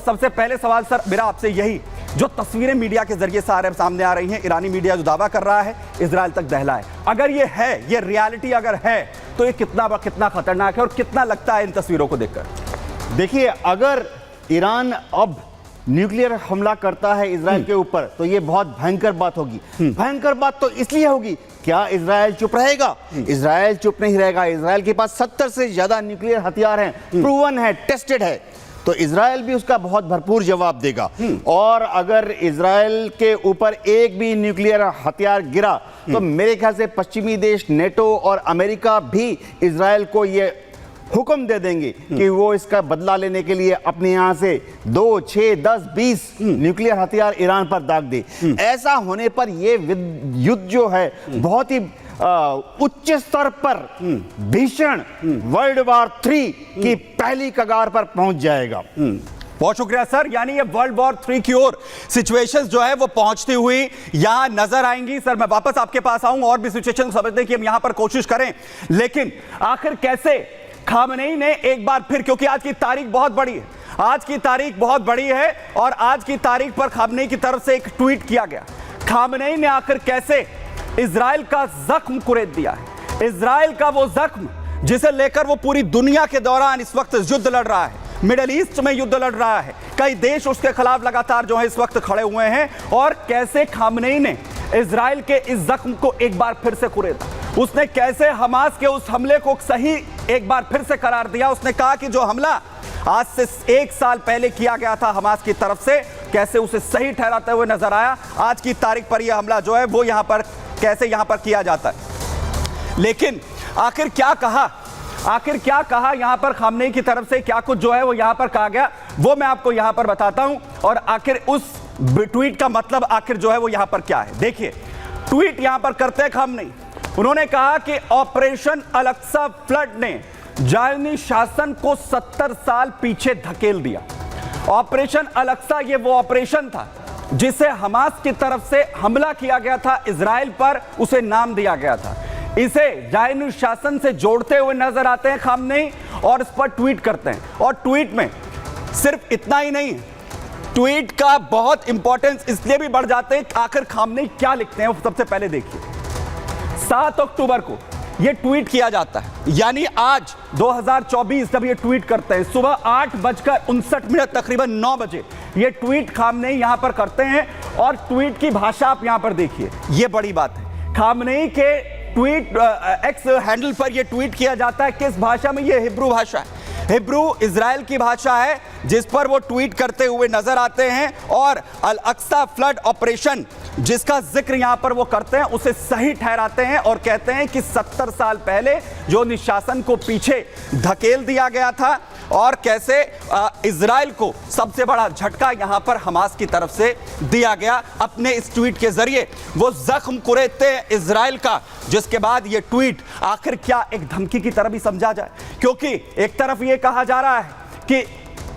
सबसे पहले सवाल सर मेरा आपसे यही, जो तस्वीरें मीडिया के जरिए सामने आ रही हैं, ईरानी मीडिया जो दावा कर रहा है इजराइल तक दहला है, अगर ये है, ये रियलिटी अगर है तो ये कितना खतरनाक है और कितना लगता है इन तस्वीरों को देखकर? देखिए, अगर ईरान अब न्यूक्लियर हमला करता है इजराइल के ऊपर तो ये बहुत भयंकर बात होगी। भयंकर बात तो इसलिए होगी, क्या इजराइल चुप रहेगा? इजराइल चुप नहीं रहेगा। इजराइल के पास 70 से ज्यादा न्यूक्लियर हथियार हैं, प्रूवन है, टेस्टेड है, तो इजराइल भी उसका बहुत भरपूर जवाब देगा। और अगर इजराइल के ऊपर एक भी न्यूक्लियर हथियार गिरा तो मेरे ख्याल से पश्चिमी देश नेटो और अमेरिका भी इजराइल को ये हुक्म दे देंगे कि वो इसका बदला लेने के लिए अपने यहां से 2, 6, 10, 20 न्यूक्लियर हथियार ईरान पर दाग दे। ऐसा होने पर ये युद्ध जो है बहुत ही उच्च स्तर पर भीषण वर्ल्ड वॉर 3 की पहली कगार पर पहुंच जाएगा। बहुत शुक्रिया सर। यानी ये वर्ल्ड वॉर 3 की ओर सिचुएशंस जो है वो पहुंचती हुई यहां नजर आएंगी। सर मैं वापस आपके पास आऊंगा और भी सिचुएशन समझने की हम यहां पर कोशिश करें, लेकिन आखिर कैसे खामनेई ने एक बार फिर, क्योंकि आज की तारीख बहुत बड़ी है, आज की तारीख बहुत बड़ी है और आज की तारीख पर खामनेई की तरफ से एक ट्वीट किया गया। खामनेई ने आखिर कैसे इजराइल का जख्म कुरेद दिया है, इजराइल का वो जख्म जिसे लेकर वो पूरी दुनिया के दौरान इस वक्त युद्ध लड़ रहा है, मिडिल ईस्ट में युद्ध लड़ रहा है, कई देश उसके खिलाफ लगातार जो है इस वक्त खड़े हुए हैं, और कैसे खामनेई ने इजराइल के इस जख्म को एक बार फिर से कुरेदा। उसने कैसे हमास के उस हमले को सही एक बार फिर से करार दिया। उसने कहा कि जो हमला आज से 1 साल पहले किया गया था हमास की तरफ से, कैसे उसे सही ठहराते हुए नजर आया। आज की तारीख पर यह हमला जो है वो यहां पर कैसे यहां पर किया जाता है। लेकिन आखिर क्या कहा यहां पर खामनेई की तरफ से, क्या कुछ जो है वो यहां पर कहा गया, वो मैं आपको यहां पर बताता हूं। और आखिर उस ट्वीट का मतलब आखिर जो है वो यहां पर क्या है, देखिए ट्वीट यहां पर करते हैं खामनेई। उन्होंने कहा कि ऑपरेशन अल-अक्सा फ्लड ने ज़ायोनी शासन को 70 साल पीछे धकेल दिया। ऑपरेशन अल-अक्सा ये वो ऑपरेशन था जिसे हमास की तरफ से हमला किया गया था इजराइल पर, उसे नाम दिया गया था। इसे ज़ायोनी शासन से जोड़ते हुए नजर आते हैं खामनेई और इस पर ट्वीट करते हैं। और ट्वीट में सिर्फ इतना ही नहीं, ट्वीट का बहुत इंपॉर्टेंस इसलिए भी बढ़ जाते हैं, आखिर खामनेई क्या लिखते हैं वो सबसे पहले देखिए। 7 अक्टूबर को यह ट्वीट किया जाता है, यानी आज 2024 जब ये ट्वीट करते हैं, सुबह 8:59 तकरीबन 9 बजे ये ट्वीट खामनेई यहां पर करते हैं। और ट्वीट की भाषा आप यहां पर देखिए, ये बड़ी बात है। खामनेई के ट्वीट एक्स हैंडल पर यह ट्वीट किया जाता है, किस भाषा में? ये हिब्रू भाषा है, हिब्रू इजराइल की भाषा है जिस पर वो ट्वीट करते हुए नजर आते हैं। और अल-अक्सा फ्लड ऑपरेशन जिसका जिक्र यहां पर वो करते हैं उसे सही ठहराते हैं और कहते हैं कि 70 साल पहले जो निशासन को पीछे धकेल दिया गया था और कैसे इजराइल को सबसे बड़ा झटका यहां पर हमास की तरफ से दिया गया। अपने इस ट्वीट के जरिए वो जख्म कुरेदते हैं इजराइल का, जिसके बाद ये ट्वीट आखिर क्या एक धमकी की तरह भी समझा जाए, क्योंकि एक तरफ ये कहा जा रहा है कि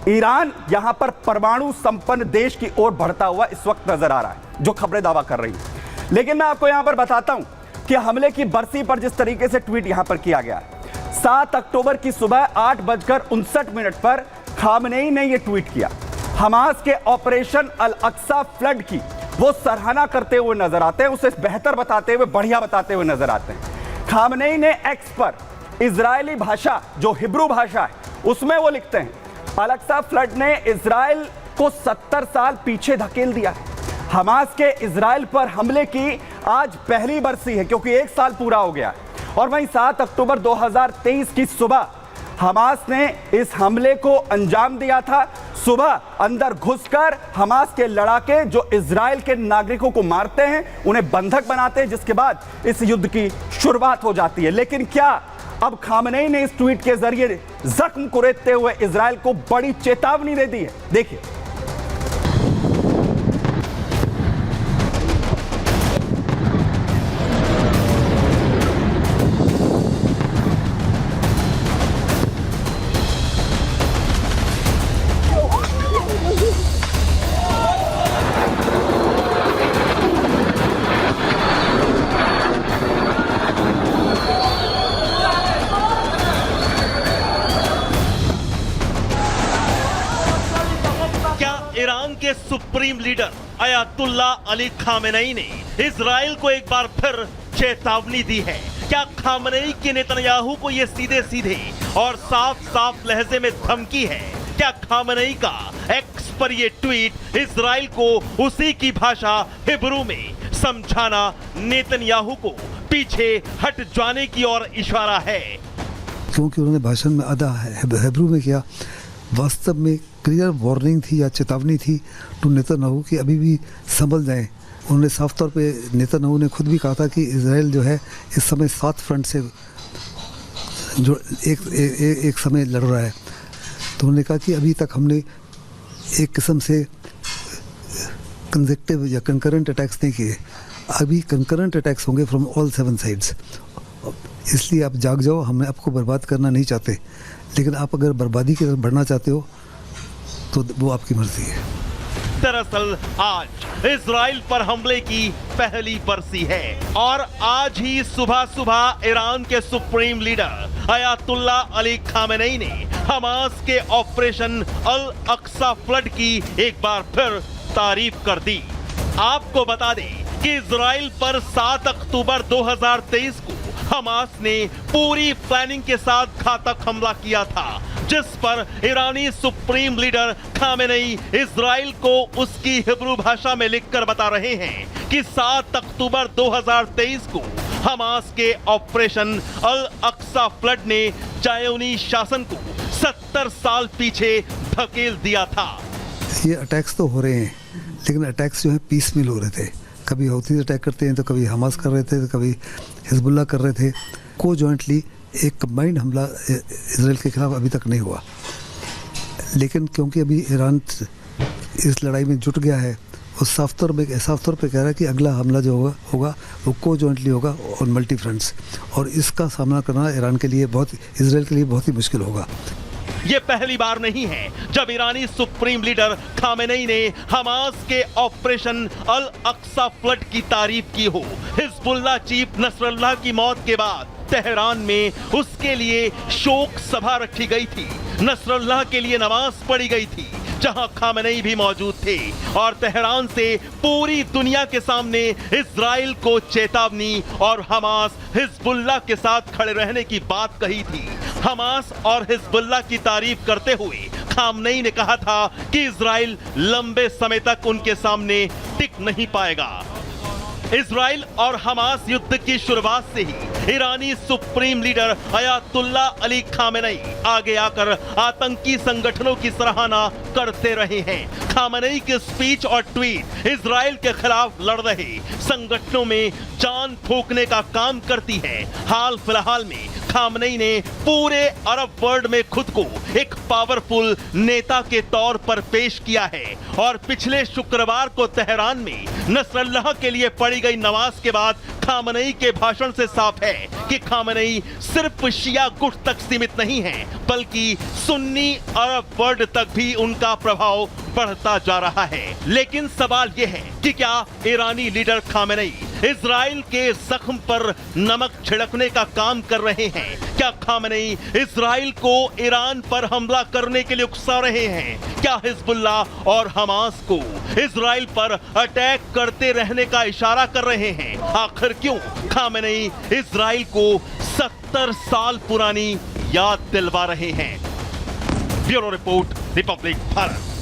ईरान यहां पर परमाणु संपन्न देश की ओर बढ़ता हुआ इस वक्त नजर आ रहा है, जो खबरें दावा कर रही हैं। लेकिन मैं आपको यहां पर बताता हूं कि हमले की बरसी पर जिस तरीके से ट्वीट यहां पर किया गया है, 7 अक्टूबर की सुबह 8:59 पर खामनेई ने यह ट्वीट किया। हमास के ऑपरेशन अल-अक्सा फ्लड की वो सराहना करते हुए नजर आते हैं, उसे बेहतर बताते हुए, बढ़िया बताते हुए नजर आते हैं। खामनेई ने एक्स पर इजरायली भाषा जो हिब्रू भाषा है उसमें वो लिखते हैं, अल-अक्सा फ्लड ने इजराइल को 70 साल पीछे धकेल दिया है। हमास के इजराइल पर हमले की आज पहली बरसी है, क्योंकि 1 साल पूरा हो गया है। और वहीं 7 अक्टूबर 2023 की सुबह हमास ने इस हमले को अंजाम दिया था। सुबह अंदर घुसकर हमास के लड़ाके जो इजराइल के नागरिकों को मारते हैं, उन्हें बंधक बनाते हैं, जिसके बाद इस युद्ध की शुरुआत हो जाती है। लेकिन क्या अब खामनेई ने इस ट्वीट के जरिए जख्म कुरेदते हुए इजराइल को बड़ी चेतावनी दे दी है? देखिए, ईरान के supreme leader Ayatollah Ali Khamenei ने इजराइल को एक बार फिर चेतावनी दी है। क्या खामेनेई के नेतन्याहू को यह सीधे सीधे और साफ साफ लहजे में धमकी है? क्या खामेनेई का एक्स पर यह ट्वीट इजराइल को उसी की भाषा हिब्रू में समझाना नेतन्याहू को पीछे हट जाने की ओर इशारा है? क्योंकि उन्होंने भाषण में आधा हिब्रू में किया, वास्तव में क्लियर वार्निंग थी या चेतावनी थी टू नेतन्याहू कि अभी भी संभल जाएं। उन्होंने साफ तौर पे नेतन्याहू ने खुद भी कहा था कि इजराइल जो है इस समय 7 फ्रंट से जो एक समय लड़ रहा है। तो उन्होंने कहा कि अभी तक हमने एक किस्म से कंसेक्टिव या कंकरेंट अटैक्स नहीं किए, अभी कंकरेंट अटैक्स होंगे फ्रॉम ऑल 7 साइड्स। इसलिए आप जाग जाओ, हम आपको बर्बाद करना नहीं चाहते, लेकिन आप अगर बर्बादी की तरफ बढ़ना चाहते हो तो वो आपकी मर्जी है। दरअसल आज इजराइल पर हमले की पहली बरसी है और आज ही सुबह सुबह ईरान के supreme leader Ayatollah Ali Khamenei ने हमास के ऑपरेशन अल अक्सा फ्लड की एक बार फिर तारीफ कर दी। आपको बता दें कि इजराइल पर 7 अक्टूबर 2023 को हमास ने पूरी प्लानिंग के साथ घातक हमला किया था, जिस पर ईरानी सुप्रीम लीडर खामेनेई इजराइल को उसकी हिब्रू भाषा में लिखकर बता रहे हैं कि 7 अक्टूबर 2023 को हमास के ऑपरेशन अल अक्सा फ्लड ने ज़ायोनी शासन को 70 साल पीछे धकेल दिया था। ये अटैक्स तो हो रहे हैं, लेकिन अटैक्स जो है पीस मिल हो रहे थे। कभी हौथीज अटैक करते हैं तो कभी हमास कर रहे थे, तो कभी हिजबुल्लाह कर रहे थे। को जॉइंटली एक कंबाइंड हमला इजराइल के खिलाफ अभी तक नहीं हुआ, लेकिन क्योंकि अभी ईरान इस लड़ाई में जुट गया है, वो साफ तौर पे कह रहा है कि अगला हमला जो होगा वो को जॉइंटली होगा और मल्टी फ्रंट्स, और इसका सामना करना इजराइल के लिए बहुत ही मुश्किल होगा। ये पहली बार नहीं है जब ईरानी सुप्रीम लीडर खामेनेई ने हमास के ऑपरेशन अल अक्सा फ्लड की तारीफ की हो। हिजबुल्लाह चीफ नसरल्लाह की मौत के बाद तेहरान में उसके लिए शोक सभा रखी गई थी, नसरल्लाह के लिए नमाज पढ़ी गई थी, जहां खामेनेई भी मौजूद थे और तेहरान से पूरी दुनिया के सामने इजराइल को चेतावनी और हमास हिजबुल्लाह के साथ खड़े रहने की बात कही थी। हमास और हिजबुल्लाह की तारीफ करते हुए खामेनेई ने कहा था कि इजराइल लंबे समय तक उनके सामने टिक नहीं पाएगा। इजराइल और हमास युद्ध की शुरुआत से ही ईरानी supreme leader Ayatollah Ali Khamenei आगे आकर आतंकी संगठनों की सराहना करते रहे हैं। खामेनेई के स्पीच और ट्वीट इजराइल के खिलाफ लड़ रहे संगठनों में जान फूंकने का काम करती है। हाल फिलहाल में खामेनेई ने पूरे अरब वर्ल्ड में खुद को एक पावरफुल नेता के तौर पर पेश किया है और पिछले शुक्रवार को तेहरान में नसरल्लाह के लिए पढ़ी गई नमाज के बाद खामेनेई के भाषण से साफ है कि खामेनेई सिर्फ शिया गुट तक सीमित नहीं है, बल्कि सुन्नी अरब वर्ल्ड तक भी उनका प्रभाव बढ़ता जा रहा है। लेकिन सवाल यह है कि क्या ईरानी लीडर खामेनेई इजराइल के जख्म पर नमक छिड़कने का काम कर रहे हैं? क्या खामेनेई इजराइल को ईरान पर हमला करने के लिए उकसा रहे हैं? क्या हिजबुल्लाह और हमास को इजराइल पर अटैक करते रहने का इशारा कर रहे हैं? आखिर क्यों खामेनेई इजराइल को 70 साल पुरानी याद दिलवा रहे हैं? Bureau report, Republic Bharat.